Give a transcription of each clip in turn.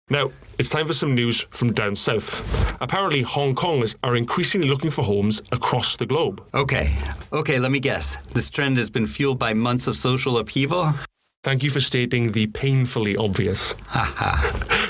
Now, it's time for some news from down south. Apparently, Hong Kongers are increasingly looking for homes across the globe. Okay, let me guess. This trend has been fueled by months of social upheaval? Thank you for stating the painfully obvious.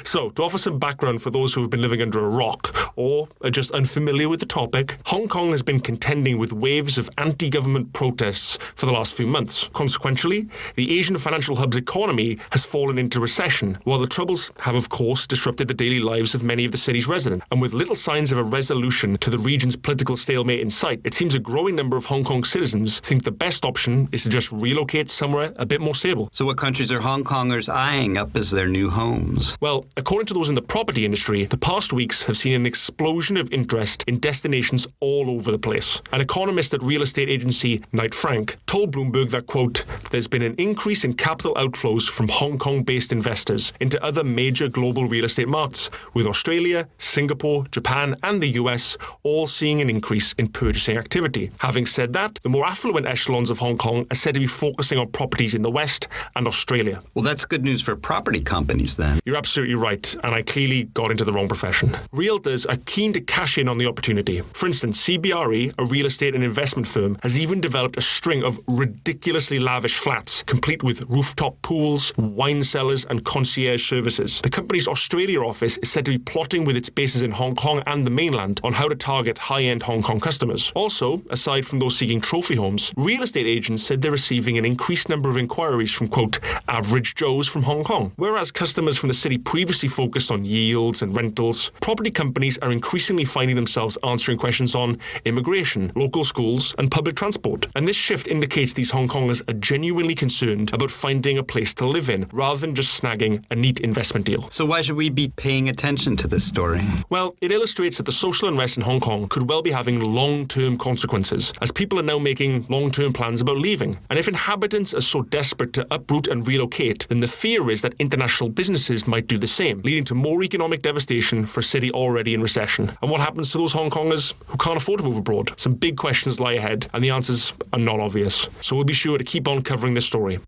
So, to offer some background for those who have been living under a rock or are just unfamiliar with the topic, Hong Kong has been contending with waves of anti-government protests for the last few months. Consequently, the Asian financial hub's economy has fallen into recession, while the troubles have, of course, disrupted the daily lives of many of the city's residents. And with little signs of a resolution to the region's political stalemate in sight, it seems a growing number of Hong Kong citizens think the best option is to just relocate somewhere a bit more stable. So what countries are Hong Kongers eyeing up as their new homes? Well, according to those in the property industry, the past weeks have seen an explosion of interest in destinations all over the place. An economist at real estate agency Knight Frank told Bloomberg that, quote, there's been an increase in capital outflows from Hong Kong-based investors into other major global real estate markets, with Australia, Singapore, Japan and the US all seeing an increase in purchasing activity. Having said that, the more affluent echelons of Hong Kong are said to be focusing on properties in the West and Australia. Well, that's good news for property companies then. You're absolutely right, and I clearly got into the wrong profession. Realtors are keen to cash in on the opportunity. For instance, CBRE, a real estate and investment firm, has even developed a string of ridiculously lavish flats, complete with rooftop pools, wine cellars, and concierge services. The company's Australia office is said to be plotting with its bases in Hong Kong and the mainland on how to target high-end Hong Kong customers. Also, aside from those seeking trophy homes, real estate agents said they're receiving an increased number of inquiries from, quote, average Joes from Hong Kong. Whereas customers from the city previously focused on yields and rentals, property companies are increasingly finding themselves answering questions on immigration, local schools, and public transport. And this shift indicates these Hong Kongers are genuinely concerned about finding a place to live in, rather than just snagging a neat investment deal. So why should we be paying attention to this story? Well, it illustrates that the social unrest in Hong Kong could well be having long-term consequences, as people are now making long-term plans about leaving. And if inhabitants are so desperate to uproot and relocate, then the fear is that international businesses might do the same, leading to more economic devastation for a city already in recession. And what happens to those Hong Kongers who can't afford to move abroad? Some big questions lie ahead, and the answers are not obvious. So we'll be sure to keep on covering this story.